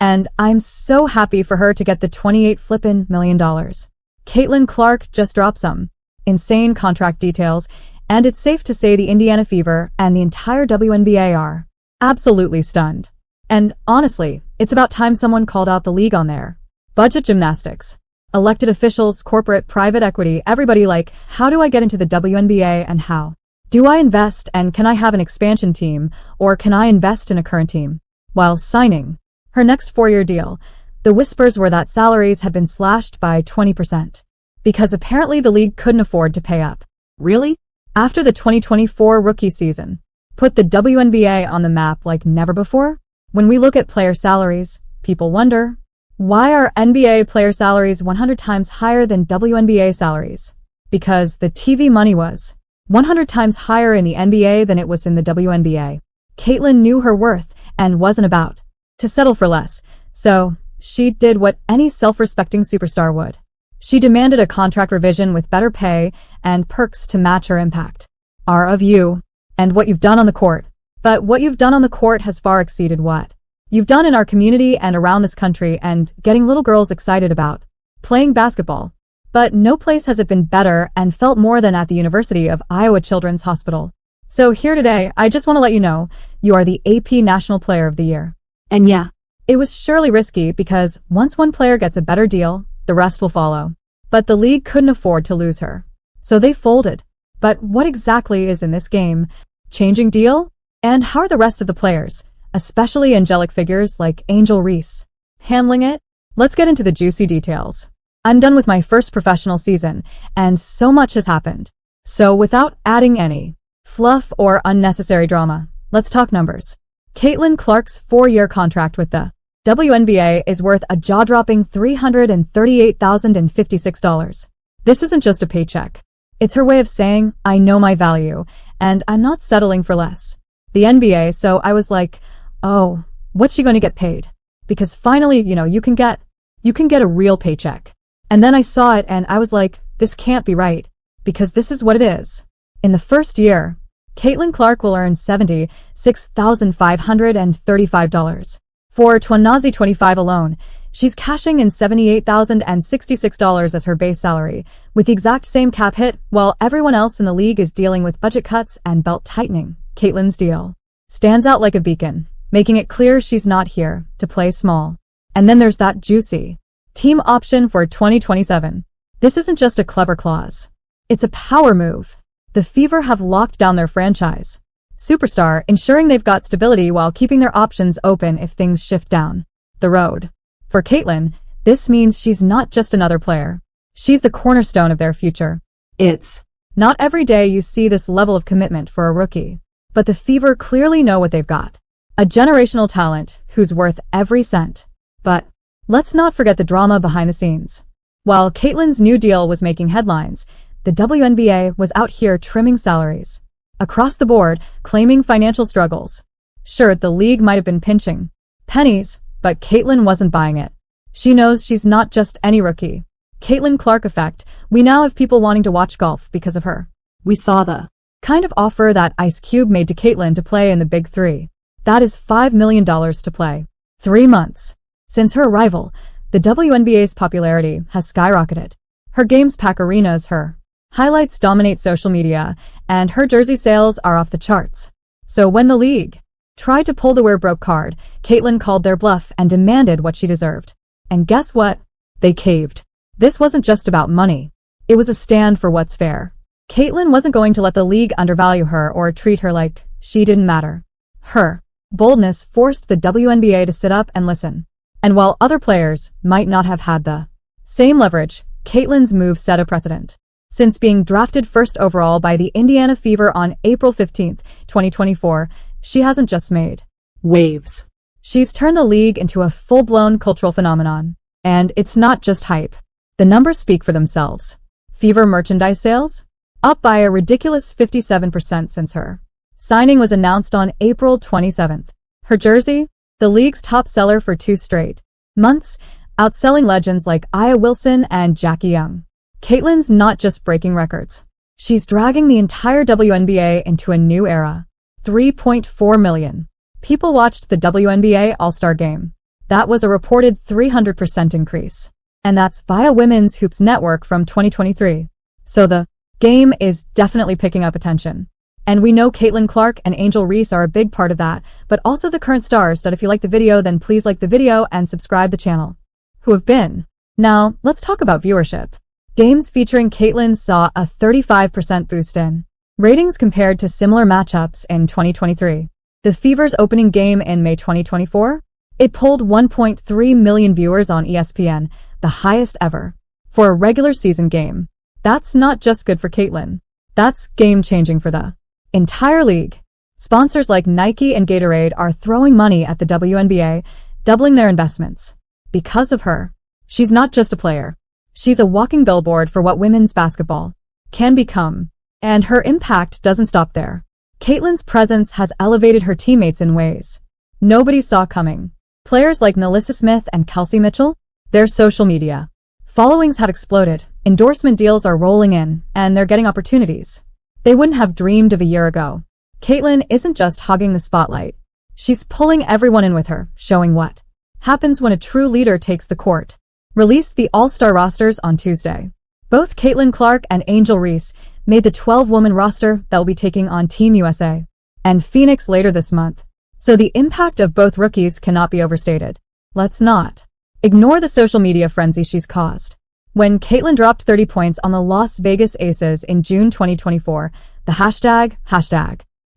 And I'm so happy for her to get the $28 million. Caitlin Clark just dropped some insane contract details, and it's safe to say the Indiana Fever and the entire WNBA are absolutely stunned. And honestly, it's about time someone called out the league on there. Budget gymnastics. Elected officials, corporate, private equity, everybody like, how do I get into the WNBA and how? Do I invest and can I have an expansion team or can I invest in a current team? While signing her next 4-year deal, the whispers were that salaries had been slashed by 20% because apparently the league couldn't afford to pay up. Really? After the 2024 rookie season put the WNBA on the map like never before? When we look at player salaries, people wonder, why are NBA player salaries 100 times higher than WNBA salaries? Because the TV money was 100 times higher in the NBA than it was in the WNBA. Caitlin knew her worth and wasn't about to settle for less, so she did what any self-respecting superstar would. She demanded a contract revision with better pay and perks to match her impact. Are of you and what you've done on the court. But what you've done on the court has far exceeded what you've done in our community and around this country and getting little girls excited about playing basketball. But no place has it been better and felt more than at the University of Iowa Children's Hospital. So here today, I just want to let you know, you are the AP National Player of the Year. And yeah, it was surely risky because once one player gets a better deal, the rest will follow. But the league couldn't afford to lose her. So they folded. But what exactly is in this game? Changing deal? And how are the rest of the players, especially angelic figures like Angel Reese, handling it? Let's get into the juicy details. I'm done with my first professional season, and so much has happened. So without adding any fluff or unnecessary drama, let's talk numbers. Caitlin Clark's 4-year contract with the WNBA is worth a jaw-dropping $338,056. This isn't just a paycheck. It's her way of saying, I know my value, and I'm not settling for less. The NBA, so I was like, oh, what's she going to get paid? Because finally, you can get a real paycheck. And then I saw it and I was like, this can't be right. Because this is what it is. In the first year, Caitlin Clark will earn $76,535. For 2025 alone, she's cashing in $78,066 as her base salary, with the exact same cap hit, while everyone else in the league is dealing with budget cuts and belt tightening. Caitlin's deal stands out like a beacon, making it clear she's not here to play small. And then there's that juicy team option for 2027. This isn't just a clever clause. It's a power move. The Fever have locked down their franchise superstar, ensuring they've got stability while keeping their options open if things shift down the road. For Caitlin, this means she's not just another player. She's the cornerstone of their future. It's not every day you see this level of commitment for a rookie. But the Fever clearly know what they've got. A generational talent who's worth every cent. But let's not forget the drama behind the scenes. While Caitlin's new deal was making headlines, the WNBA was out here trimming salaries across the board, claiming financial struggles. Sure, the league might have been pinching pennies, but Caitlin wasn't buying it. She knows she's not just any rookie. Caitlin Clark effect. We now have people wanting to watch golf because of her. We saw the kind of offer that Ice Cube made to Caitlin to play in the Big Three. That is $5 million to play. 3 months. Since her arrival, the WNBA's popularity has skyrocketed. Her games pack arenas, her highlights dominate social media, and her jersey sales are off the charts. So when the league tried to pull the we're broke card, Caitlin called their bluff and demanded what she deserved. And guess what? They caved. This wasn't just about money. It was a stand for what's fair. Caitlin wasn't going to let the league undervalue her or treat her like she didn't matter. Her boldness forced the WNBA to sit up and listen. And while other players might not have had the same leverage, Caitlin's move set a precedent. Since being drafted first overall by the Indiana Fever on April 15, 2024, she hasn't just made waves. She's turned the league into a full-blown cultural phenomenon. And it's not just hype. The numbers speak for themselves. Fever merchandise sales? Up by a ridiculous 57% since her signing was announced on April 27th. Her jersey? The league's top seller for 2 straight months, outselling legends like Aya Wilson and Jackie Young. Caitlin's not just breaking records. She's dragging the entire WNBA into a new era. 3.4 million people watched the WNBA All-Star Game. That was a reported 300% increase. And that's via Women's Hoops Network from 2023. So the game is definitely picking up attention. And we know Caitlin Clark and Angel Reese are a big part of that, but also the current stars. That if you like the video, then please like the video and subscribe the channel. Who have been. Now, let's talk about viewership. Games featuring Caitlin saw a 35% boost in ratings compared to similar matchups in 2023. The Fever's opening game in May 2024, it pulled 1.3 million viewers on ESPN, the highest ever. For a regular season game. That's not just good for Caitlin. That's game-changing for the entire league. Sponsors like Nike and Gatorade are throwing money at the WNBA, doubling their investments. Because of her. She's not just a player. She's a walking billboard for what women's basketball can become. And her impact doesn't stop there. Caitlin's presence has elevated her teammates in ways nobody saw coming. Players like Nalissa Smith and Kelsey Mitchell, their social media followings have exploded, endorsement deals are rolling in, and they're getting opportunities they wouldn't have dreamed of a year ago. Caitlin isn't just hogging the spotlight. She's pulling everyone in with her, showing what happens when a true leader takes the court. Released the All-Star rosters on Tuesday. Both Caitlin Clark and Angel Reese made the 12-woman roster that will be taking on Team USA and Phoenix later this month. So the impact of both rookies cannot be overstated. Let's not ignore the social media frenzy she's caused. When Caitlin dropped 30 points on the Las Vegas Aces in June 2024, the hashtag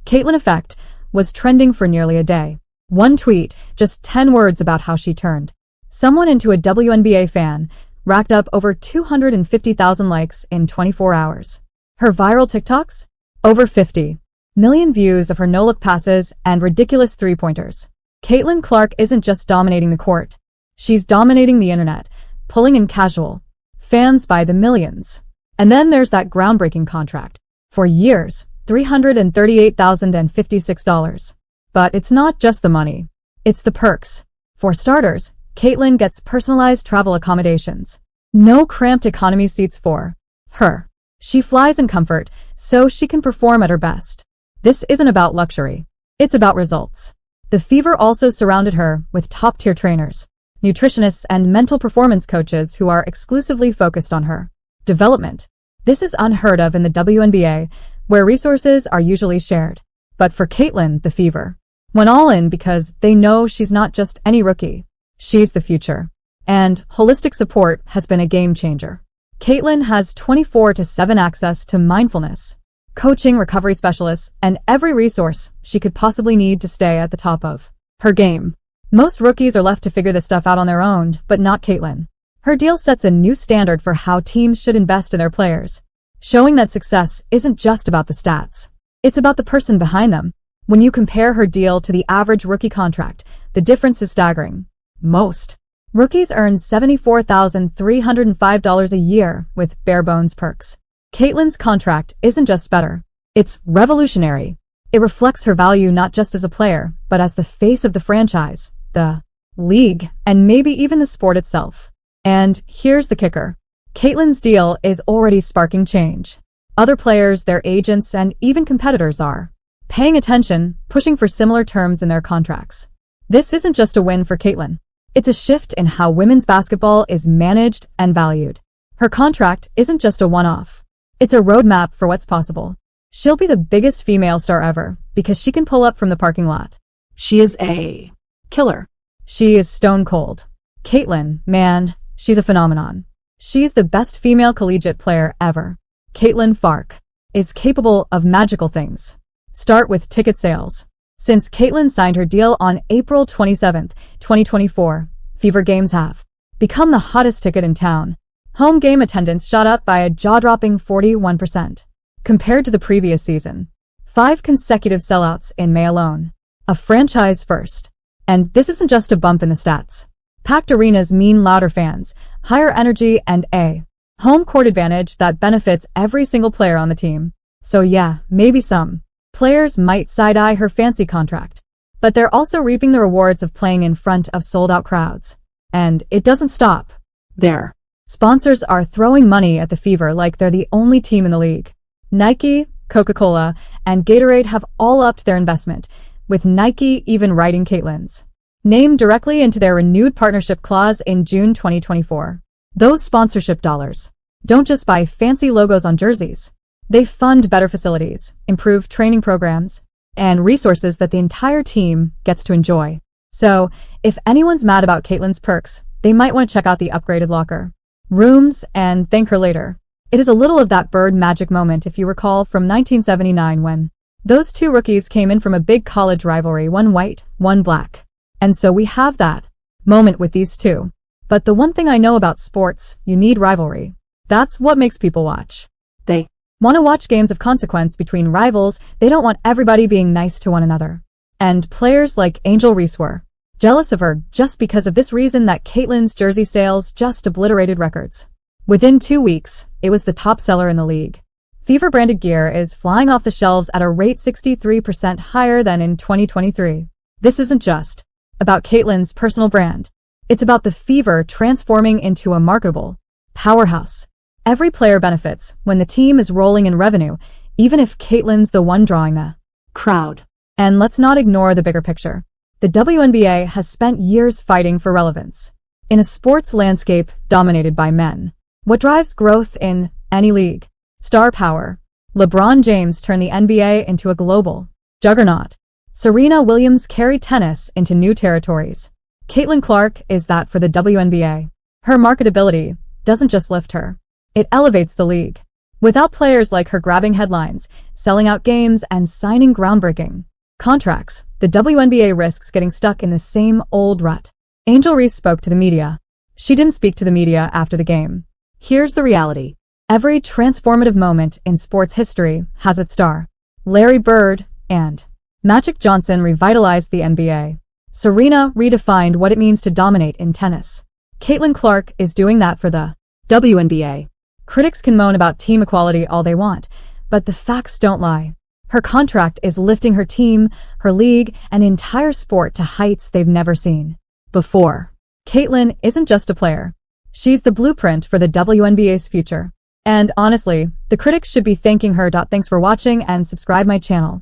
Caitlin Effect was trending for nearly a day. One tweet, just 10 words about how she turned someone into a WNBA fan, racked up over 250,000 likes in 24 hours. Her viral TikToks? Over 50 million views of her no-look passes and ridiculous three-pointers. Caitlin Clark isn't just dominating the court. She's dominating the internet, pulling in casual fans by the millions. And then there's that groundbreaking contract. For years, $338,056. But it's not just the money. It's the perks. For starters, Caitlin gets personalized travel accommodations. No cramped economy seats for her. She flies in comfort, so she can perform at her best. This isn't about luxury. It's about results. The Fever also surrounded her with top-tier trainers, nutritionists, and mental performance coaches who are exclusively focused on her development. This is unheard of in the WNBA, where resources are usually shared. But for Caitlin, the Fever went all in because they know she's not just any rookie. She's the future. And holistic support has been a game changer. Caitlin has 24/7 access to mindfulness, coaching, recovery specialists, and every resource she could possibly need to stay at the top of her game. Most rookies are left to figure this stuff out on their own, but not Caitlin. Her deal sets a new standard for how teams should invest in their players, showing that success isn't just about the stats. It's about the person behind them. When you compare her deal to the average rookie contract, the difference is staggering. Most rookies earn $74,305 a year with bare-bones perks. Caitlin's contract isn't just better. It's revolutionary. It reflects her value not just as a player, but as the face of the franchise, the league, and maybe even the sport itself. And here's the kicker. Caitlin's deal is already sparking change. Other players, their agents, and even competitors are paying attention, pushing for similar terms in their contracts. This isn't just a win for Caitlin. It's a shift in how women's basketball is managed and valued. Her contract isn't just a one-off. It's a roadmap for what's possible. She'll be the biggest female star ever because she can pull up from the parking lot. She is a killer. She is stone cold. Caitlin, man, she's a phenomenon. She's the best female collegiate player ever. Caitlin Clark is capable of magical things. Start with ticket sales. Since Caitlin signed her deal on April 27, 2024, Fever games have become the hottest ticket in town. Home game attendance shot up by a jaw-dropping 41% compared to the previous season. 5 consecutive sellouts in May alone. A franchise first. And this isn't just a bump in the stats. Packed arenas mean louder fans, higher energy, and a home court advantage that benefits every single player on the team. So yeah, maybe some players might side-eye her fancy contract, but they're also reaping the rewards of playing in front of sold-out crowds. And it doesn't stop there. Sponsors are throwing money at the Fever like they're the only team in the league. Nike, Coca-Cola, and Gatorade have all upped their investment, with Nike even writing Caitlin's named directly into their renewed partnership clause in June 2024. Those sponsorship dollars don't just buy fancy logos on jerseys. They fund better facilities, improved training programs, and resources that the entire team gets to enjoy. So, if anyone's mad about Caitlyn's perks, they might want to check out the upgraded locker rooms and thank her later. It is a little of that Bird magic moment, if you recall, from 1979 when those two rookies came in from a big college rivalry, one white, one black. And so we have that moment with these two. But the one thing I know about sports, you need rivalry. That's what makes people watch. They want to watch games of consequence between rivals. They don't want everybody being nice to one another. And players like Angel Reese were jealous of her just because of this reason that Caitlyn's jersey sales just obliterated records. Within 2 weeks, it was the top seller in the league. Fever-branded gear is flying off the shelves at a rate 63% higher than in 2023. This isn't just about Caitlyn's personal brand. It's about the Fever transforming into a marketable powerhouse. Every player benefits when the team is rolling in revenue, even if Caitlyn's the one drawing the crowd. And let's not ignore the bigger picture. The WNBA has spent years fighting for relevance. In a sports landscape dominated by men, what drives growth in any league? Star power. LeBron James turned the NBA into a global juggernaut. Serena Williams carried tennis into new territories. Caitlin Clark is that for the WNBA. Her marketability doesn't just lift her. It elevates the league. Without players like her grabbing headlines, selling out games, and signing groundbreaking contracts, the WNBA risks getting stuck in the same old rut. Angel Reese spoke to the media. She didn't speak to the media after the game. Here's the reality. Every transformative moment in sports history has its star. Larry Bird and Magic Johnson revitalized the NBA. Serena redefined what it means to dominate in tennis. Caitlin Clark is doing that for the WNBA. Critics can moan about team equality all they want, but the facts don't lie. Her contract is lifting her team, her league, and the entire sport to heights they've never seen before. Caitlin isn't just a player. She's the blueprint for the WNBA's future. And honestly, the critics should be thanking her. Thanks for watching and subscribe my channel.